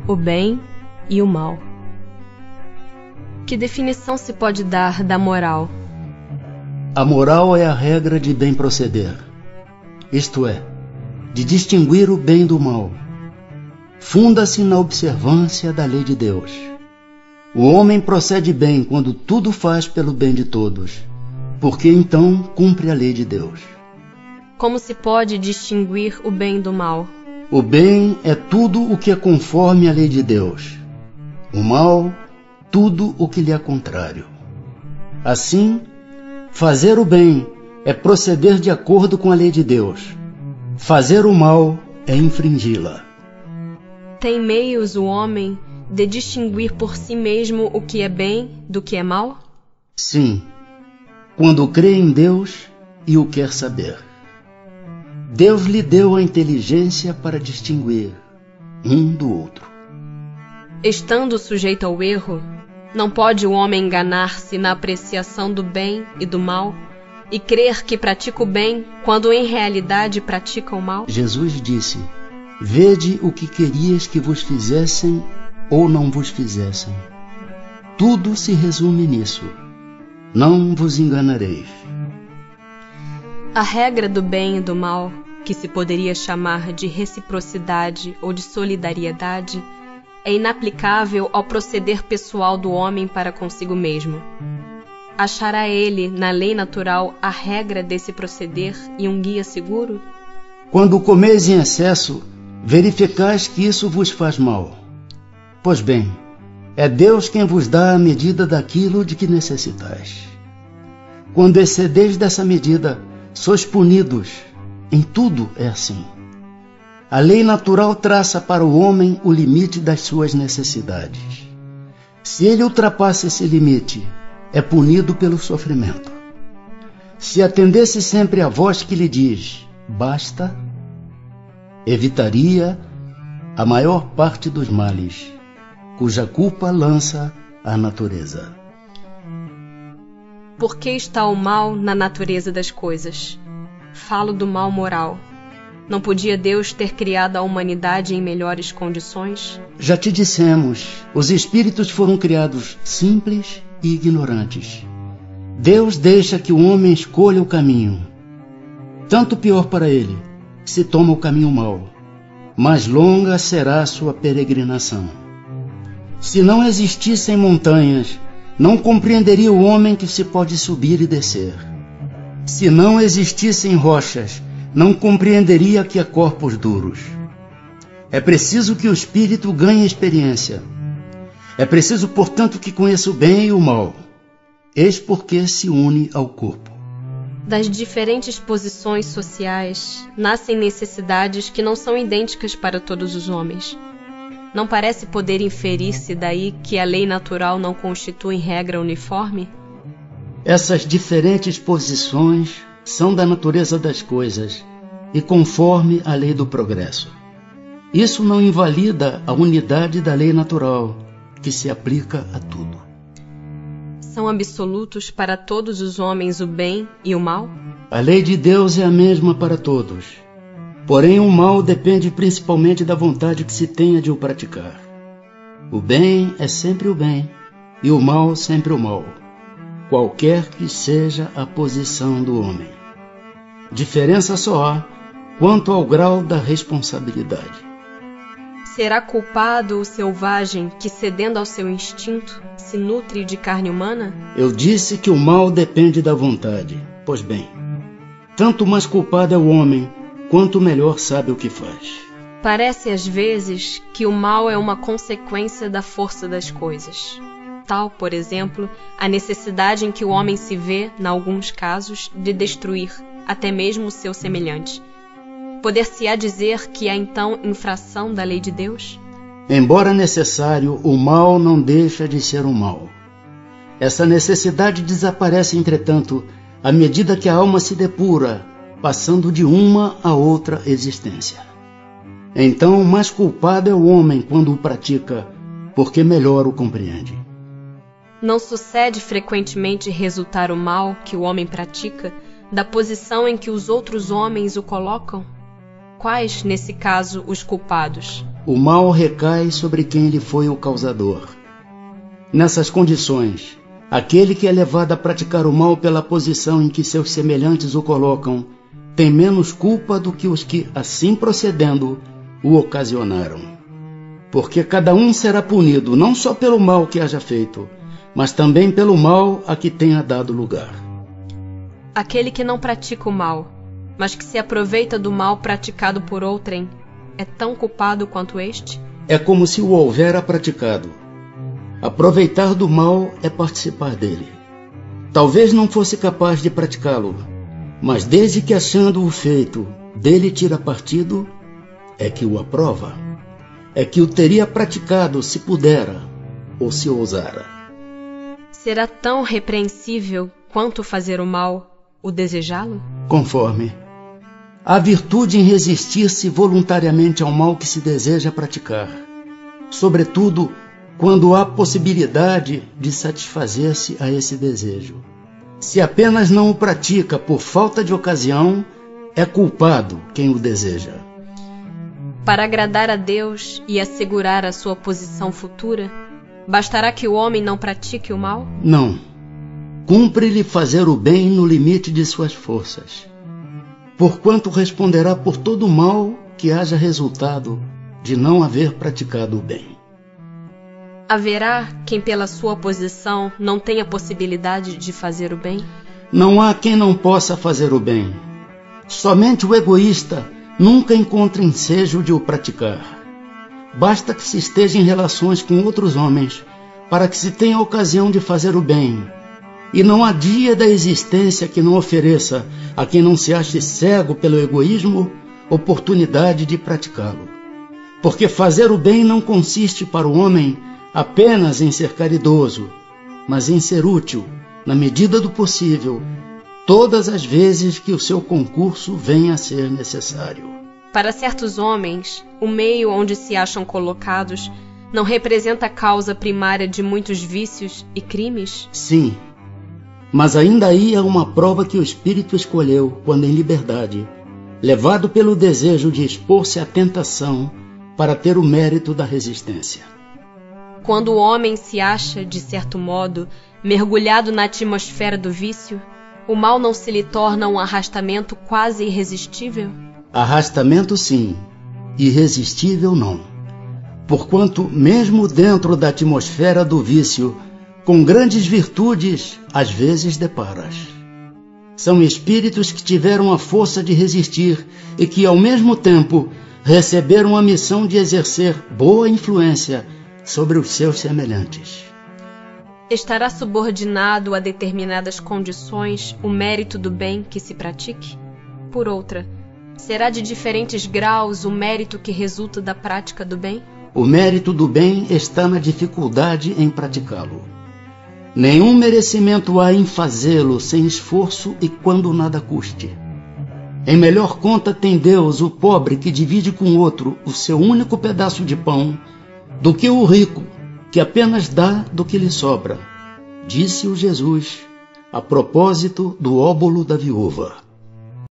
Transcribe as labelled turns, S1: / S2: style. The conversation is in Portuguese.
S1: o bem e o mal. Que definição se pode dar da moral?
S2: A moral é a regra de bem proceder, isto é, de distinguir o bem do mal. Funda-se na observância da lei de Deus. O homem procede bem quando tudo faz pelo bem de todos, porque então cumpre a lei de Deus.
S1: Como se pode distinguir o bem do mal?
S2: O bem é tudo o que é conforme à lei de Deus. O mal, tudo o que lhe é contrário. Assim, fazer o bem é proceder de acordo com a lei de Deus. Fazer o mal é infringi-la.
S1: Tem meios o homem de distinguir por si mesmo o que é bem do que é mal?
S2: Sim, quando crê em Deus e o quer saber. Deus lhe deu a inteligência para distinguir um do outro.
S1: Estando sujeito ao erro, não pode o homem enganar-se na apreciação do bem e do mal e crer que pratica o bem quando em realidade pratica o mal?
S2: Jesus disse: vede o que querias que vos fizessem ou não vos fizessem. Tudo se resume nisso. Não vos enganareis.
S1: A regra do bem e do mal, que se poderia chamar de reciprocidade ou de solidariedade, é inaplicável ao proceder pessoal do homem para consigo mesmo. Achará ele, na lei natural, a regra desse proceder e um guia seguro?
S2: Quando comeis em excesso, verificais que isso vos faz mal. Pois bem, é Deus quem vos dá a medida daquilo de que necessitais. Quando excedeis dessa medida, sois punidos. Em tudo é assim. A lei natural traça para o homem o limite das suas necessidades. Se ele ultrapassa esse limite, é punido pelo sofrimento. Se atendesse sempre à voz que lhe diz, basta, evitaria a maior parte dos males, cuja culpa lança a natureza.
S1: Por que está o mal na natureza das coisas? Falo do mal moral. Não podia Deus ter criado a humanidade em melhores condições?
S2: Já te dissemos, os espíritos foram criados simples e ignorantes. Deus deixa que o homem escolha o caminho. Tanto pior para ele, se toma o caminho mau. Mais longa será a sua peregrinação. Se não existissem montanhas, não compreenderia o homem que se pode subir e descer. Se não existissem rochas, não compreenderia que há corpos duros. É preciso que o espírito ganhe experiência. É preciso, portanto, que conheça o bem e o mal. Eis porque se une ao corpo.
S1: Das diferentes posições sociais, nascem necessidades que não são idênticas para todos os homens. Não parece poder inferir-se daí que a lei natural não constitui regra uniforme?
S2: Essas diferentes posições são da natureza das coisas e conforme a lei do progresso. Isso não invalida a unidade da lei natural, que se aplica a tudo.
S1: São absolutos para todos os homens o bem e o mal?
S2: A lei de Deus é a mesma para todos. Porém, o mal depende principalmente da vontade que se tenha de o praticar. O bem é sempre o bem e o mal sempre o mal, qualquer que seja a posição do homem. Diferença só há quanto ao grau da responsabilidade.
S1: Será culpado o selvagem que, cedendo ao seu instinto, se nutre de carne humana?
S2: Eu disse que o mal depende da vontade. Pois bem, tanto mais culpado é o homem, quanto melhor sabe o que faz.
S1: Parece às vezes que o mal é uma consequência da força das coisas. Tal, por exemplo, a necessidade em que o homem se vê, em alguns casos, de destruir até mesmo o seu semelhante. Poder-se-á dizer que há então infração da lei de Deus?
S2: Embora necessário, o mal não deixa de ser um mal. Essa necessidade desaparece, entretanto, à medida que a alma se depura, passando de uma a outra existência. Então, mais culpado é o homem quando o pratica, porque melhor o compreende.
S1: Não sucede frequentemente resultar o mal que o homem pratica da posição em que os outros homens o colocam? Quais, nesse caso, os culpados?
S2: o mal recai sobre quem lhe foi o causador. Nessas condições, aquele que é levado a praticar o mal pela posição em que seus semelhantes o colocam, tem menos culpa do que os que, assim procedendo, o ocasionaram. Porque cada um será punido não só pelo mal que haja feito, mas também pelo mal a que tenha dado lugar.
S1: Aquele que não pratica o mal, mas que se aproveita do mal praticado por outrem, é tão culpado quanto este?
S2: É como se o houvera praticado. Aproveitar do mal é participar dele. Talvez não fosse capaz de praticá-lo, mas desde que achando-o feito, dele tira partido, é que o aprova. É que o teria praticado se pudera ou se ousara.
S1: Será tão repreensível quanto fazer o mal, o desejá-lo?
S2: Conforme. Há virtude em resistir-se voluntariamente ao mal que se deseja praticar, sobretudo quando há possibilidade de satisfazer-se a esse desejo. Se apenas não o pratica por falta de ocasião, é culpado quem o deseja.
S1: Para agradar a Deus e assegurar a sua posição futura, bastará que o homem não pratique o mal?
S2: Não. Cumpre-lhe fazer o bem no limite de suas forças, porquanto responderá por todo o mal que haja resultado de não haver praticado o bem.
S1: Haverá quem pela sua posição não tenha possibilidade de fazer o bem?
S2: Não há quem não possa fazer o bem. Somente o egoísta nunca encontra ensejo de o praticar. Basta que se esteja em relações com outros homens para que se tenha ocasião de fazer o bem. E não há dia da existência que não ofereça a quem não se ache cego pelo egoísmo oportunidade de praticá-lo. Porque fazer o bem não consiste para o homem apenas em ser caridoso, mas em ser útil, na medida do possível, todas as vezes que o seu concurso venha a ser necessário.
S1: Para certos homens, o meio onde se acham colocados não representa a causa primária de muitos vícios e crimes?
S2: Sim, mas ainda aí há uma prova que o espírito escolheu quando em liberdade, levado pelo desejo de expor-se à tentação para ter o mérito da resistência.
S1: Quando o homem se acha, de certo modo, mergulhado na atmosfera do vício, o mal não se lhe torna um arrastamento quase irresistível?
S2: Arrastamento sim, irresistível não. Porquanto, mesmo dentro da atmosfera do vício, com grandes virtudes, às vezes deparas. São espíritos que tiveram a força de resistir e que, ao mesmo tempo, receberam a missão de exercer boa influência sobre os seus semelhantes.
S1: Estará subordinado a determinadas condições o mérito do bem que se pratique? Por outra, será de diferentes graus o mérito que resulta da prática do bem?
S2: O mérito do bem está na dificuldade em praticá-lo. Nenhum merecimento há em fazê-lo sem esforço e quando nada custe. Em melhor conta tem Deus o pobre que divide com outro o seu único pedaço de pão, do que o rico, que apenas dá do que lhe sobra, disse o Jesus a propósito do óbolo da viúva.